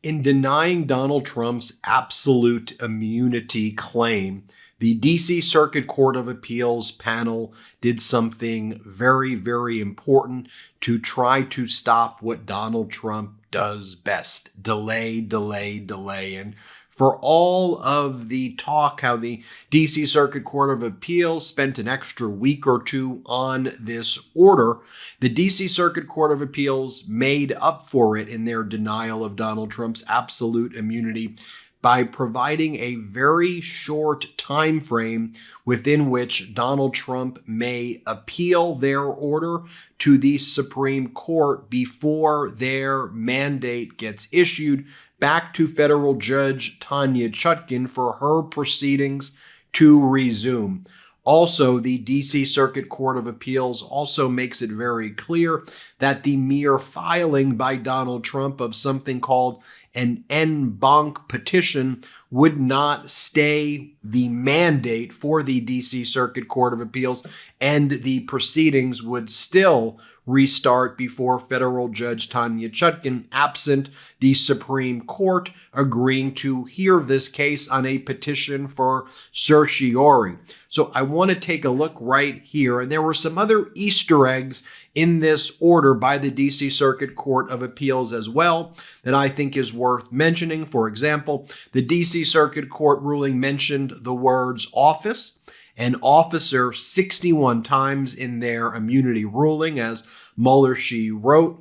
In denying Donald Trump's absolute immunity claim, the D.C. Circuit Court of Appeals panel did something very, very important to try to stop what Donald Trump does best: delay, delay, delay. And for all of the talk how the D.C. Circuit Court of Appeals spent an extra week or two on this order, the D.C. Circuit Court of Appeals made up for it in their denial of Donald Trump's absolute immunity by providing a very short time frame within which Donald Trump may appeal their order to the Supreme Court before their mandate gets issued back to federal judge Tanya Chutkan for her proceedings to resume. Also, the D.C. Circuit Court of Appeals also makes it very clear that the mere filing by Donald Trump of something called an en banc petition would not stay the mandate for the D.C. Circuit Court of Appeals, and the proceedings would still restart before federal judge Tanya Chutkan, absent the Supreme Court agreeing to hear this case on a petition for certiorari. So I want to take a look right here, and there were some other Easter eggs in this order by the D.C. Circuit Court of Appeals as well that I think is worth mentioning. For example, the D.C. Circuit Court ruling mentioned the words office and officer 61 times in their immunity ruling. As Mueller, she wrote,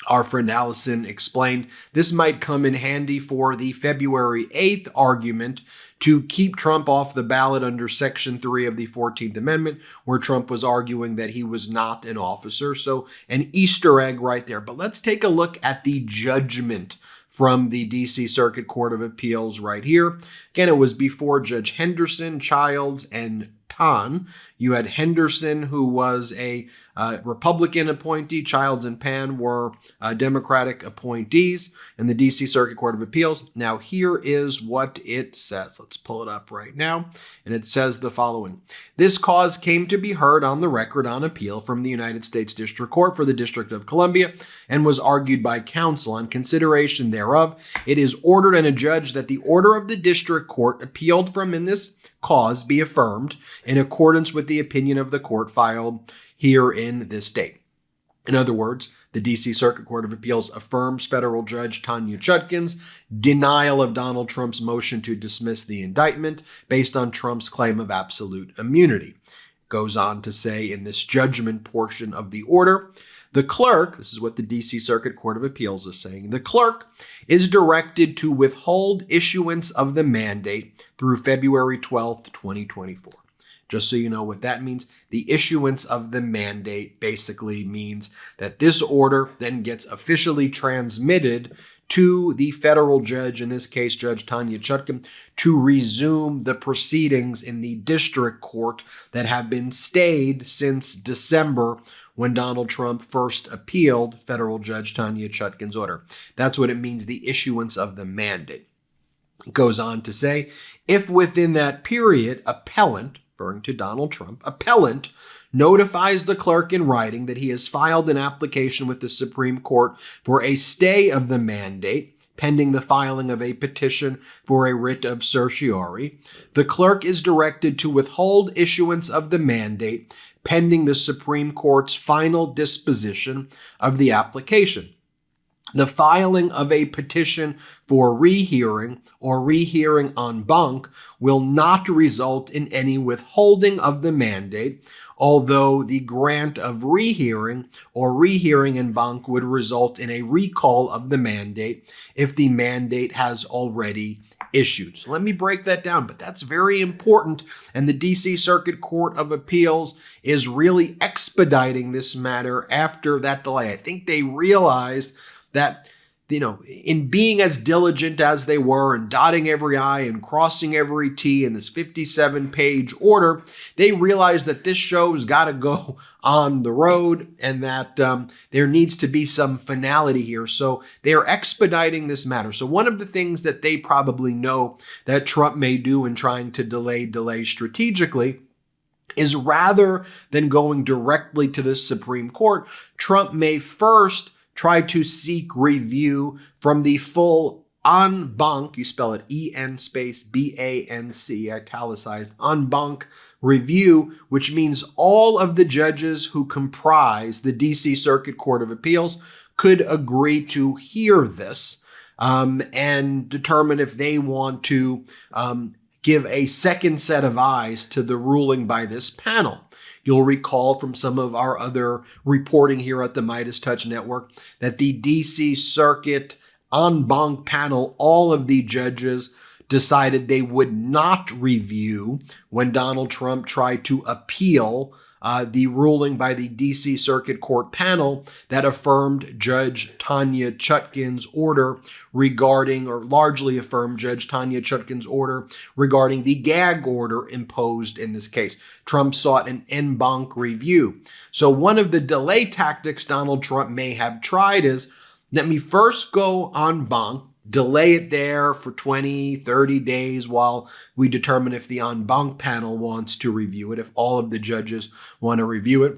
our friend Allison explained, this might come in handy for the February 8th argument to keep Trump off the ballot under Section 3 of the 14th Amendment, where Trump was arguing that he was not an officer. So an Easter egg right there. But let's take a look at the judgment from the D.C. Circuit Court of Appeals right here. Again, it was before Judge Henderson, Childs, and Pan. You had Henderson, who was a Republican appointee. Childs and Pan were Democratic appointees in the D.C. Circuit Court of Appeals. Now, here is what it says. Let's pull it up right now. And it says the following. This cause came to be heard on the record on appeal from the United States District Court for the District of Columbia and was argued by counsel. On consideration thereof, it is ordered and adjudged that the order of the District Court appealed from in this cause be affirmed in accordance with the opinion of the court filed here in this date. In other words, the D.C. Circuit Court of Appeals affirms federal judge Tanya Chutkan's denial of Donald Trump's motion to dismiss the indictment based on Trump's claim of absolute immunity. Goes on to say in this judgment portion of the order, the clerk, this is what the D.C. Circuit Court of Appeals is saying, the clerk is directed to withhold issuance of the mandate through February 12th, 2024. Just so you know what that means, the issuance of the mandate basically means that this order then gets officially transmitted to the federal judge, in this case, Judge Tanya Chutkan, to resume the proceedings in the district court that have been stayed since December when Donald Trump first appealed federal judge Tanya Chutkan's order. That's what it means, the issuance of the mandate. It goes on to say, if within that period, appellant, referring to Donald Trump, appellant notifies the clerk in writing that he has filed an application with the Supreme Court for a stay of the mandate, pending the filing of a petition for a writ of certiorari, the clerk is directed to withhold issuance of the mandate pending the Supreme Court's final disposition of the application. The filing of a petition for rehearing or rehearing en banc will not result in any withholding of the mandate, although the grant of rehearing or rehearing en banc would result in a recall of the mandate if the mandate has already issued. So let me break that down, but that's very important. And the D.C. Circuit Court of Appeals is really expediting this matter after that delay. I think they realized that, in being as diligent as they were and dotting every I and crossing every T in this 57-page order, they realized that this show's got to go on the road and that there needs to be some finality here. So they are expediting this matter. So one of the things that they probably know that Trump may do in trying to delay strategically is, rather than going directly to the Supreme Court, Trump may first try to seek review from the full en banc, you spell it E-N space B-A-N-C, italicized, en banc review, which means all of the judges who comprise the DC Circuit Court of Appeals could agree to hear this and determine if they want to give a second set of eyes to the ruling by this panel. You'll recall from some of our other reporting here at the MeidasTouch Network that the DC Circuit en banc panel, all of the judges decided they would not review when Donald Trump tried to appeal the ruling by the DC Circuit Court panel that affirmed Judge Tanya Chutkan's order regarding, or largely affirmed Judge Tanya Chutkan's order regarding the gag order imposed in this case. Trump sought an en banc review. So one of the delay tactics Donald Trump may have tried is, let me first go en banc, delay it there for 20, 30 days while we determine if the en banc panel wants to review it, if all of the judges want to review it.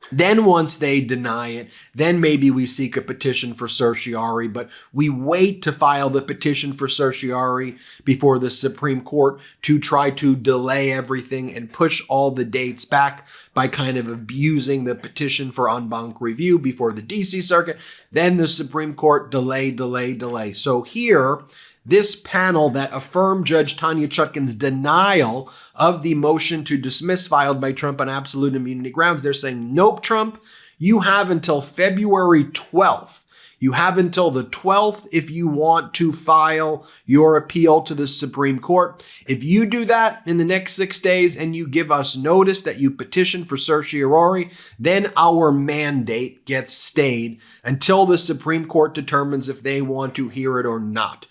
Then once they deny it, then maybe we seek a petition for certiorari, but we wait to file the petition for certiorari before the Supreme Court to try to delay everything and push all the dates back by kind of abusing the petition for en banc review before the DC Circuit. Then the Supreme Court delay. So here, this panel that affirmed Judge Tanya Chutkan's denial of the motion to dismiss filed by Trump on absolute immunity grounds, they're saying, nope, Trump, you have until February 12th. You have until the 12th if you want to file your appeal to the Supreme Court. If you do that in the next 6 days and you give us notice that you petition for certiorari, then our mandate gets stayed until the Supreme Court determines if they want to hear it or not.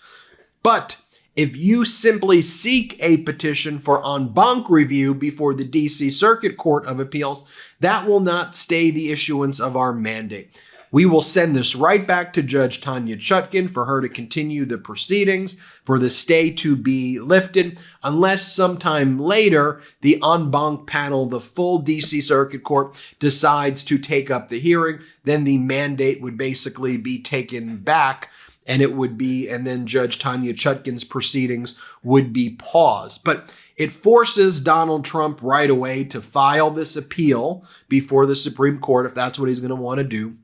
But if you simply seek a petition for en banc review before the DC Circuit Court of Appeals, that will not stay the issuance of our mandate. We will send this right back to Judge Tanya Chutkan for her to continue the proceedings, for the stay to be lifted, unless sometime later the en banc panel, the full DC Circuit Court, decides to take up the hearing. Then the mandate would basically be taken back, and then Judge Tanya Chutkan's proceedings would be paused. But it forces Donald Trump right away to file this appeal before the Supreme Court, if that's what he's going to want to do,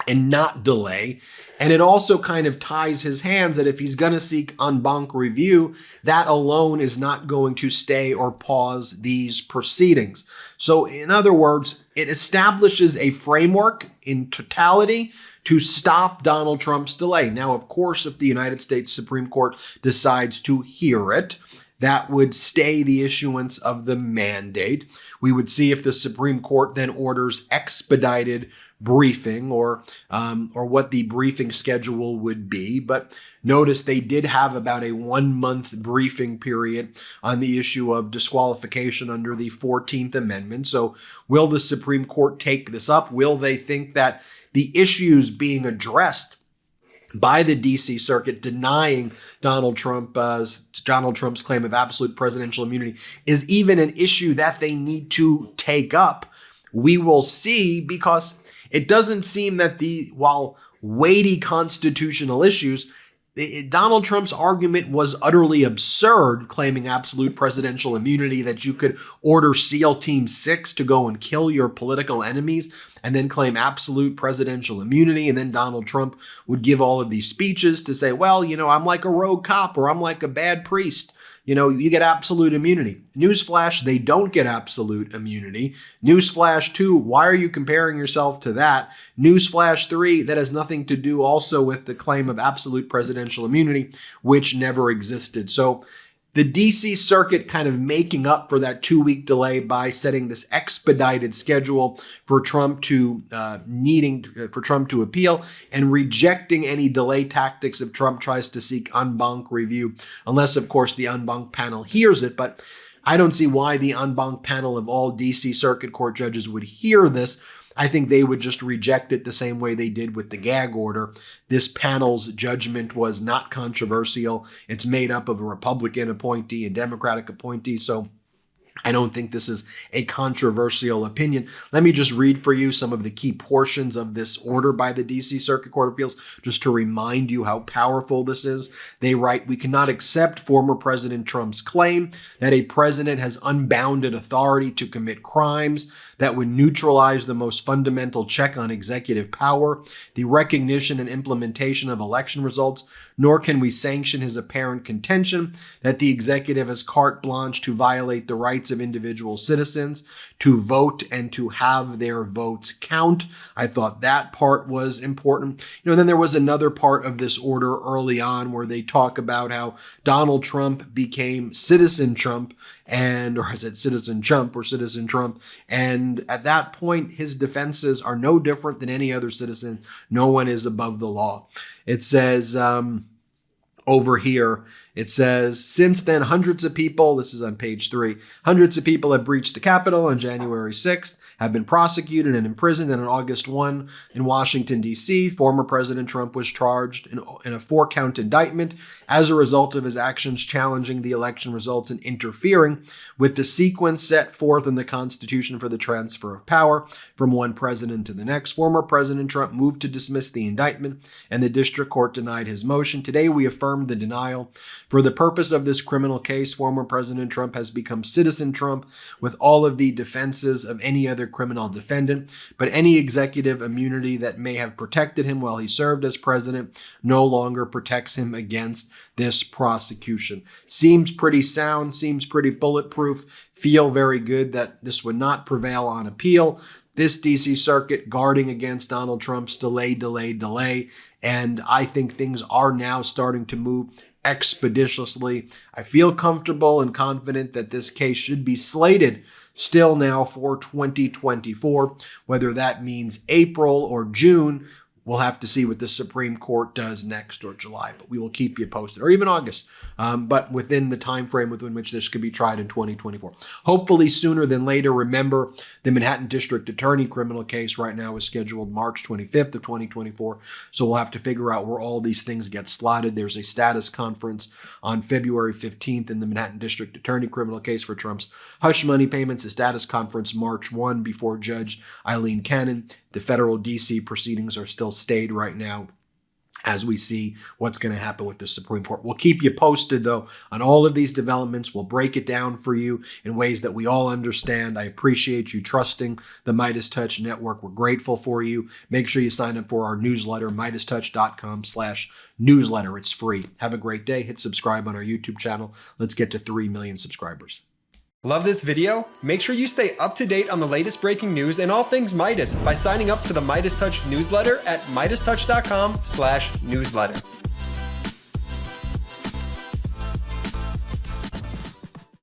and not delay. And it also kind of ties his hands that if he's going to seek en banc review, that alone is not going to stay or pause these proceedings. So in other words, it establishes a framework in totality to stop Donald Trump's delay. Now, of course, if the United States Supreme Court decides to hear it, that would stay the issuance of the mandate. We would see if the Supreme Court then orders expedited briefing or what the briefing schedule would be. But notice they did have about a 1-month briefing period on the issue of disqualification under the 14th Amendment. So will the Supreme Court take this up? Will they think that the issues being addressed by the DC Circuit denying Donald Trump's claim of absolute presidential immunity is even an issue that they need to take up? We will see, because it doesn't seem that while weighty constitutional issues, Donald Trump's argument was utterly absurd, claiming absolute presidential immunity, that you could order SEAL Team 6 to go and kill your political enemies and then claim absolute presidential immunity. And then Donald Trump would give all of these speeches to say, well, I'm like a rogue cop, or I'm like a bad priest. You get absolute immunity. Newsflash, they don't get absolute immunity. Newsflash 2, why are you comparing yourself to that? Newsflash 3, that has nothing to do also with the claim of absolute presidential immunity, which never existed. So the DC Circuit kind of making up for that 2-week delay by setting this expedited schedule for Trump to appeal, and rejecting any delay tactics if Trump tries to seek en banc review, unless, of course, the en banc panel hears it. But I don't see why the en banc panel of all DC Circuit Court judges would hear this. I think they would just reject it the same way they did with the gag order. This panel's judgment was not controversial. It's made up of a Republican appointee and Democratic appointee. So I don't think this is a controversial opinion. Let me just read for you some of the key portions of this order by the DC Circuit Court of Appeals, just to remind you how powerful this is. They write, "We cannot accept former President Trump's claim that a president has unbounded authority to commit crimes that would neutralize the most fundamental check on executive power, the recognition and implementation of election results, nor can we sanction his apparent contention that the executive has carte blanche to violate the rights of individual citizens to vote and to have their votes count." I thought that part was important. And then there was another part of this order early on where they talk about how Donald Trump became Citizen Trump, or I said Citizen Trump or Citizen Trump. And at that point, his defenses are no different than any other citizen. No one is above the law. It says, over here, it says, "Since then, hundreds of people," this is on page 3, "hundreds of people have breached the Capitol on January 6th, have been prosecuted and imprisoned, and on August 1 in Washington, D.C., former President Trump was charged in a 4-count indictment as a result of his actions challenging the election results and interfering with the sequence set forth in the Constitution for the transfer of power from one president to the next. Former President Trump moved to dismiss the indictment, and the district court denied his motion. Today, we affirm the denial. For the purpose of this criminal case, former President Trump has become Citizen Trump with all of the defenses of any other criminal defendant, but any executive immunity that may have protected him while he served as president no longer protects him against this prosecution." Seems pretty sound, seems pretty bulletproof. Feel very good that this would not prevail on appeal. This DC Circuit guarding against Donald Trump's delay. And I think things are now starting to move expeditiously. I feel comfortable and confident that this case should be slated still now for 2024. Whether that means April or June, we'll have to see what the Supreme Court does next, or July, but we will keep you posted, or even August, but within the time frame within which this could be tried in 2024. Hopefully sooner than later. Remember, the Manhattan District Attorney criminal case right now is scheduled March 25th of 2024, so we'll have to figure out where all these things get slotted. There's a status conference on February 15th in the Manhattan District Attorney criminal case for Trump's hush money payments, a status conference March 1 before Judge Eileen Cannon. The federal DC proceedings are still stayed right now as we see what's going to happen with the Supreme Court. We'll keep you posted, though, on all of these developments. We'll break it down for you in ways that we all understand. I appreciate you trusting the MeidasTouch Network. We're grateful for you. Make sure you sign up for our newsletter, MeidasTouch.com/newsletter. It's free. Have a great day. Hit subscribe on our YouTube channel. Let's get to 3 million subscribers. Love this video? Make sure you stay up to date on the latest breaking news and all things Meidas by signing up to the MeidasTouch newsletter at MeidasTouch.com/newsletter.